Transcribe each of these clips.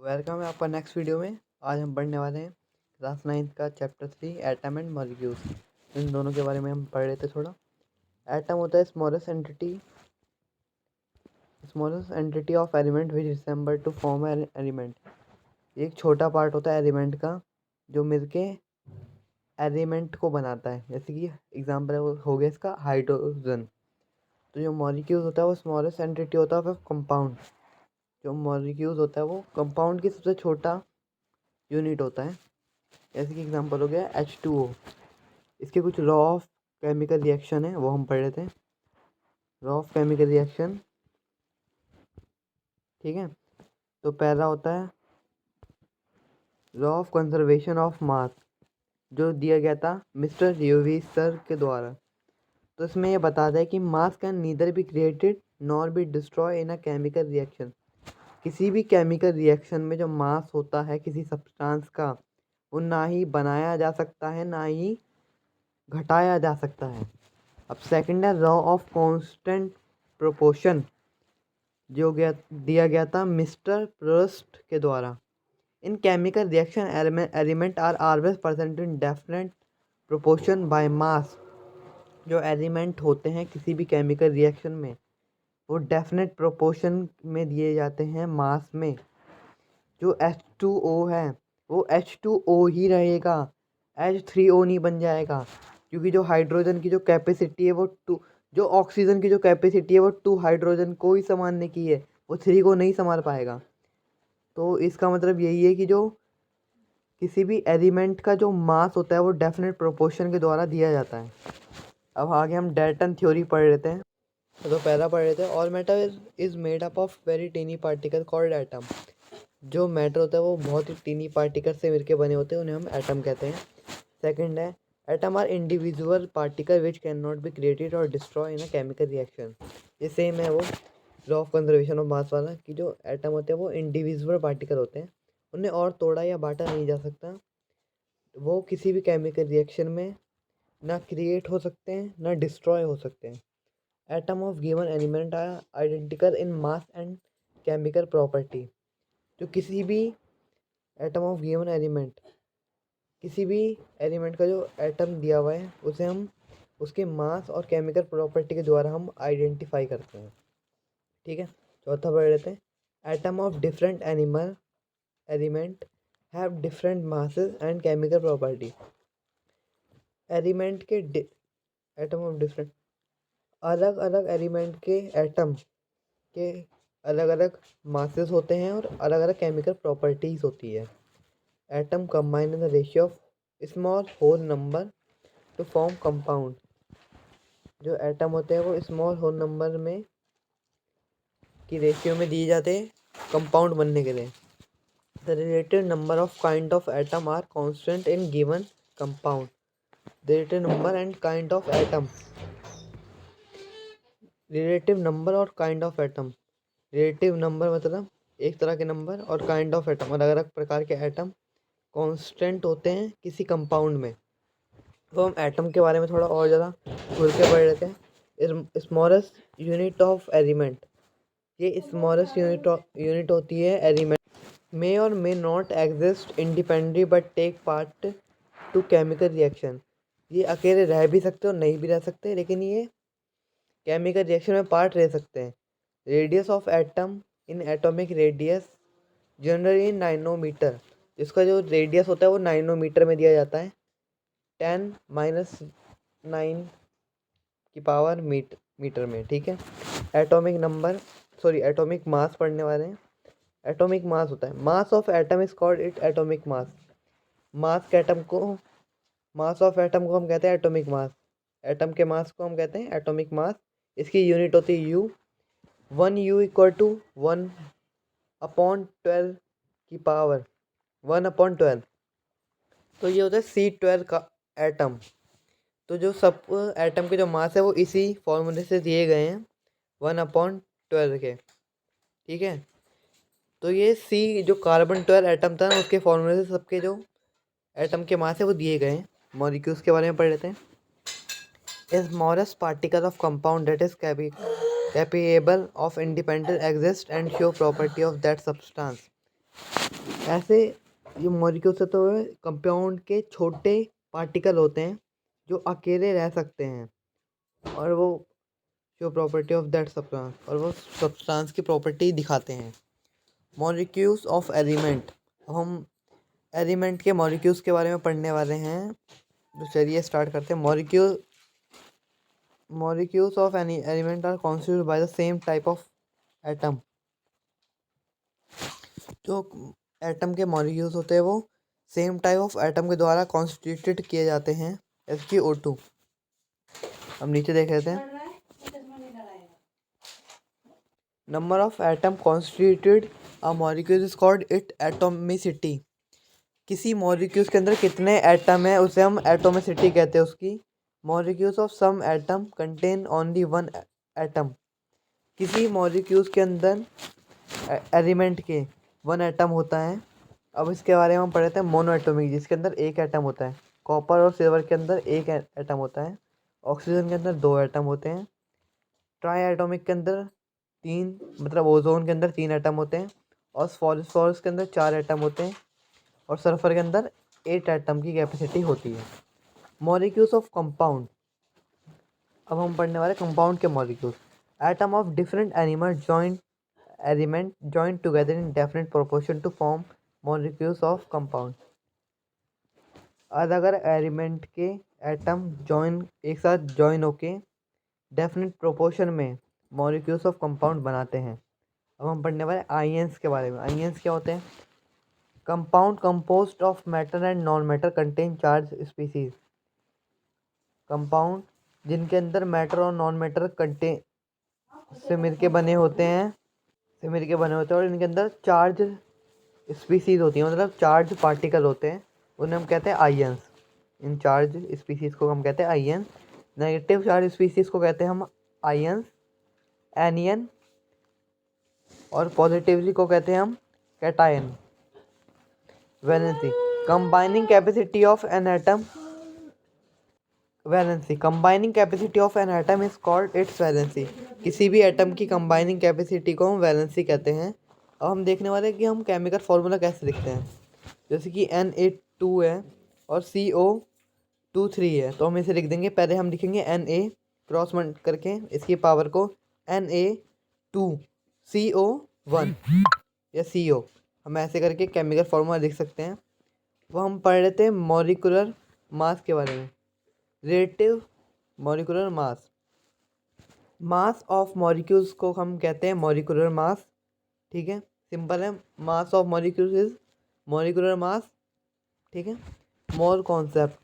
Welcome है आपका next video में। आज हम पढ़ने वाले हैं क्लास 9th का चैप्टर 3 एटम एंड मॉलिक्यूल्स। इन दोनों के बारे में हम पढ़ रहे थे थोड़ा। एटम होता है smallest entity of element which resemble to form element. एक छोटा पार्ट होता है एलिमेंट का जो मिलके एलिमेंट को बनाता है। जैसे कि एग्जाम्पल हो गया इसका हाइड्रोजन। तो जो मॉलिक्यूल्स होता है वो स्मॉलेस्ट एंटिटी होता है ऑफ कंपाउंड। जो मॉलिक्यूल्स होता है वो कंपाउंड की सबसे छोटा यूनिट होता है। जैसे कि एग्जांपल हो गया H2O। इसके कुछ लॉ ऑफ केमिकल रिएक्शन है, वो हम पढ़ रहे थे। लॉ ऑफ केमिकल रिएक्शन, ठीक है। तो पहला होता है लॉ ऑफ कंजर्वेशन ऑफ मास, जो दिया गया था मिस्टर ल्यूवी सर के द्वारा। तो इसमें ये बताता है कि मास can neither be created nor be destroy in a chemical reaction. किसी भी केमिकल रिएक्शन में जो मास होता है किसी सब्सटेंस का, वो ना ही बनाया जा सकता है ना ही घटाया जा सकता है। अब सेकंड है लॉ ऑफ कांस्टेंट प्रोपोर्शन, जो दिया गया था मिस्टर प्रोस्ट के द्वारा। In chemical reaction element are always present in definite proportion by mass. जो एलिमेंट होते हैं किसी भी केमिकल रिएक्शन में वो डेफिनेट प्रोपोर्शन में दिए जाते हैं मास में। जो H2O है वो H2O ही रहेगा, H3O नहीं बन जाएगा। क्योंकि जो हाइड्रोजन की जो कैपेसिटी है वो 2, जो ऑक्सीजन की जो कैपेसिटी है वो 2 हाइड्रोजन को ही संभालने की है, वो 3 को नहीं संभाल पाएगा। तो इसका मतलब यही है कि जो किसी भी एलिमेंट का जो मास होता है वो डेफिनेट प्रोपोर्शन के द्वारा दिया जाता है। अब आगे हम डाल्टन थ्योरी पढ़ लेते हैं। तो पहला पढ़ लेते हैं all matter is made up of very tiny particle called atom. जो मैटर होता है वो बहुत ही टीनी पार्टिकल से मिलकर बने होते हैं, उन्हें हम एटम कहते हैं। सेकंड है atom are individual particle which can not be created और destroy in a chemical reaction. ये सेम है वो law of conservation of mass वाला, कि जो एटम होते हैं वो इंडिविजुअल पार्टिकल होते हैं, उन्हें और तोड़ा या बांटा नहीं जा सकता। वो किसी भी केमिकल रिएक्शन में ना क्रिएट हो सकते हैं ना डिस्ट्रॉय हो सकते हैं। Atom of given element are identical in mass and chemical property. जो किसी भी एटम ऑफ गिवन एलिमेंट, किसी भी एलिमेंट का जो एटम दिया हुआ है उसे हम उसके मास और केमिकल प्रॉपर्टी के द्वारा हम आइडेंटिफाई करते हैं, ठीक है। चौथा पढ़ लेते हैं atom of different animal element have different masses and chemical property. Element के एटम ऑफ डिफरेंट, अलग अलग एलिमेंट के एटम के अलग अलग मासेस होते हैं और अलग अलग केमिकल प्रॉपर्टीज होती है। Atom combine in the ratio of small whole number to form compound. जो एटम होते हैं वो स्मॉल होल नंबर में की रेशियो में दिए जाते हैं कंपाउंड बनने के लिए। The related number of kind of atom are constant in given compound. The related number and kind of atom, relative number और kind of atom. Relative number मतलब एक तरह के नंबर, और काइंड ऑफ एटम अलग अलग प्रकार के एटम कांस्टेंट होते हैं किसी कंपाउंड में। तो हम एटम के बारे में थोड़ा और ज़्यादा खुल के पढ़ लेते हैं। स्मॉलेस्ट यूनिट ऑफ एलिमेंट, ये स्मॉलेस्ट यूनिट होती है element may or may not exist independently but take part to chemical reaction. ये अकेले रह भी सकते और नहीं भी रह सकते, लेकिन ये केमिकल रिएक्शन में पार्ट ले सकते हैं। Radius of atom in atomic radius generally in nanometre. इसका जो रेडियस होता है वो नाइनोमीटर में दिया जाता है, 10⁻⁹ की पावर मीटर में, ठीक है। Atomic number, sorry atomic mass पढ़ने वाले हैं। एटॉमिक मास होता है mass of atom is called it atomic mass. Mass के एटम को, मास ऑफ एटम को हम कहते हैं एटॉमिक मास। एटम के मास को हम कहते हैं एटॉमिक मास। इसकी यूनिट होती है यू। 1 U इक्वल टू 1/12 की पावर 1/12। तो ये होता है C12 का एटम। तो जो सब एटम के जो मास है वो इसी फॉर्मूले से दिए गए हैं 1/12 के, ठीक है। तो ये C जो कार्बन 12 एटम था उसके फॉर्मूले से सबके जो एटम के मास है वो दिए गए हैं। मॉलिक्यूल्स के बारे में पढ़ लेते हैं। Smallest particle of compound that is capable of independent exist and show property of that substance। ऐसे ये मॉलिक्यूल्स तो कंपाउंड के छोटे पार्टिकल होते हैं जो अकेले रह सकते हैं, और वो जो प्रॉपर्टी ऑफ दैट सब्सटेंस, और वो सब्सटेंस की प्रॉपर्टी दिखाते हैं। Molecules of element. अब हम एलिमेंट के मॉलिक्यूल्स के बारे में पढ़ने वाले हैं, तो चलिए स्टार्ट करते हैं। Molecules of any element are constituted by the same type of atom. जो एटम के मॉलिक्यूल्स होते हैं वो सेम टाइप ऑफ एटम के द्वारा कॉन्स्टिट्यूटेड किए जाते हैं, जैसे कि O2। हम नीचे देख लेते हैं। Number of atom constituted a molecule is called it atomicity. किसी मॉलिक्यूल्स के अंदर कितने एटम है उसे हम एटॉमिसिटी कहते हैं उसकी। Molecules of some atom contain only one atom. किसी मॉलिक्यूल्स के अंदर एलिमेंट के वन एटम होता है। अब इसके बारे में हम पढ़ते हैं। मोनो एटॉमिक, जिसके अंदर एक एटम होता है। कॉपर और सिल्वर के अंदर एक एटम होता है। ऑक्सीजन के अंदर दो एटम होते हैं। ट्राई एटॉमिक के अंदर तीन, मतलब ओजोन के अंदर तीन एटम होते हैं। और फॉस्फोरस के अंदर चार एटम होते हैं। और सल्फर के अंदर 8 एटम की कैपेसिटी होती है। Molecules of compound. अब हम पढ़ने वाले कंपाउंड के molecules. Atom of different element join together in definite proportion to form molecules of compound. अलग अलग एलिमेंट के एटम एक साथ जॉइन होके डेफिनेट प्रोपोर्शन में मॉलिक्यूल्स ऑफ कंपाउंड बनाते हैं। अब हम पढ़ने वाले आयंस के बारे में। आयंस क्या होते हैं? Compound composed of matter and non matter contain charge species. Compound जिनके अंदर मैटर और नॉन मैटर से मिलके बने होते हैं और इनके अंदर चार्ज स्पीसीज होती हैं, मतलब चार्ज पार्टिकल होते हैं, उन्हें हम कहते हैं आयंस। इन चार्ज स्पीसीज को हम कहते हैं आयंस। नेगेटिव चार्ज स्पीसीज को कहते हैं हम आयंस, एनियन। और पॉजिटिवली को कहते हैं हम cation. Valency. Combining capacity of an atom valency. Combining capacity of an atom is called its valency. किसी भी एटम की कंबाइनिंग कैपेसिटी को हम वैलेंसी कहते हैं। अब हम देखने वाले हैं कि हम केमिकल फार्मूला कैसे लिखते हैं। जैसे कि Na2 है और CO2 3 है, तो हम इसे लिख देंगे। पहले हम लिखेंगे Na क्रॉस करके इसकी पावर को Na2CO1 या CO। हम ऐसे करके केमिकल फार्मूला लिख सकते हैं। वो हम पढ़ रहे थे मॉलिक्यूलर मास के बारे में। Relative molecular mass. Mass of molecules को हम कहते हैं मॉलिक्यूलर मास। ठीक है, सिंपल है। Mass of molecules is molecular mass. ठीक है। Mole concept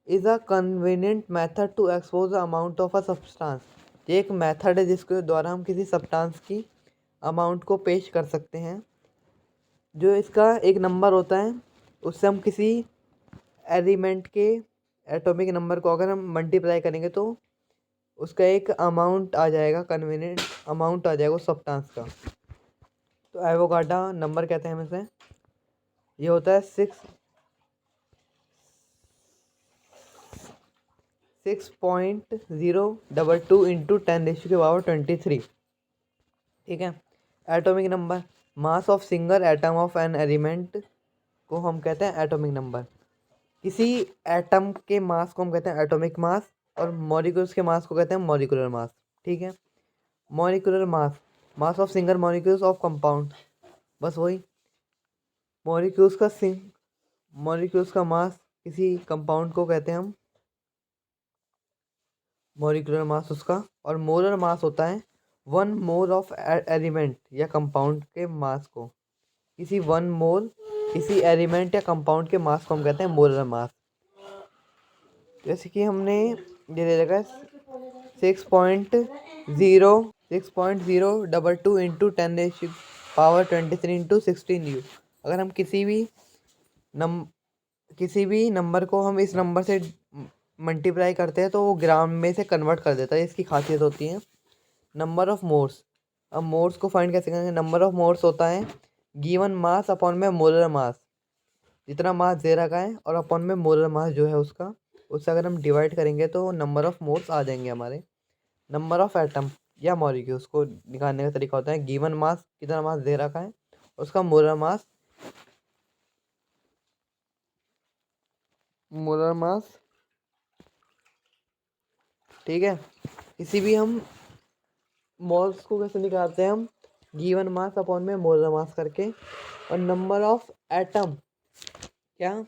is a convenient method to expose the amount of a substance. ये एक मेथड है जिसके द्वारा हम किसी सब्सटेंस की अमाउंट को पेश कर सकते हैं। जो इसका एक नंबर होता है, उससे हम किसी एलिमेंट के एटॉमिक नंबर को अगर हम मल्टीप्लाई करेंगे तो उसका एक अमाउंट आ जाएगा, कन्वीनियंट अमाउंट आ जाएगा उस सब्सटेंस का। तो एवोगाड्रो नंबर कहते हैं हम इसे। ये होता है 6.022 इंटू 10⁻23। ठीक है। Atomic number. Mass of single atom of an element को हम कहते हैं एटॉमिक नंबर। किसी एटम के मास को हम कहते हैं एटॉमिक मास, और मॉलिक्यूल्स के मास को कहते हैं मॉलिक्यूलर मास। ठीक है। Molecular mass. Mass of single molecules of compound. बस वही मॉलिक्यूल्स का मास किसी कंपाउंड को कहते हैं हम मॉलिक्यूलर मास उसका। और मोलर मास होता है 1 मोल ऑफ एलिमेंट या कंपाउंड के मास को। किसी 1 मोल किसी एलिमेंट या कंपाउंड के मास को हम कहते हैं मोलर मास। जैसे कि हमने ये ले रखा है 6.022 इंटू 10⁻23 इंटू 16U। अगर हम किसी भी नंबर को हम इस नंबर से मल्टीप्लाई करते हैं तो वो ग्राम में से कन्वर्ट कर देता है। इसकी खासियत होती है। Number of moles. अब मोल्स को फाइंड कैसे करेंगे? नंबर ऑफ मोल्स होता है गिवन मास अपॉन में मोलर मास। जितना मास दे रखा है और अपॉन में मोलर मास जो है उसका, उससे अगर हम डिवाइड करेंगे तो नंबर ऑफ मोल्स आ जाएंगे हमारे। नंबर ऑफ एटम या मॉलिक्यूल्स को निकालने का तरीका होता है गिवन मास, कितना मास दे रखा है, उसका मोलर मास मोलर मास, ठीक है। किसी भी हम मोल्स को कैसे निकालते हैं हम, गिवन मास अपॉन में मोलर मास करके। और नंबर ऑफ एटम, क्या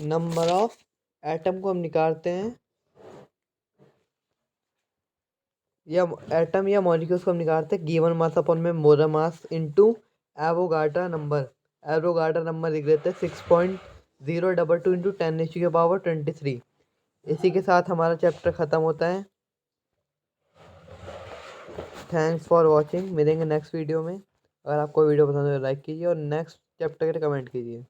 नंबर ऑफ एटम को हम निकालते हैं, या एटम या मॉलिक्यूल्स को हम निकालते हैं गिवन मास अपॉन में molar mass into Avogadro number. Avogadro number लिख देते हैं 6.022 इंटू 10⁻23। इसी के साथ हमारा चैप्टर ख़त्म होता है। Thanks for watching. मिलेंगे नेक्स्ट वीडियो में। अगर आपको वीडियो पसंद हो तो लाइक कीजिए और नेक्स्ट चैप्टर के लिए कमेंट कीजिए।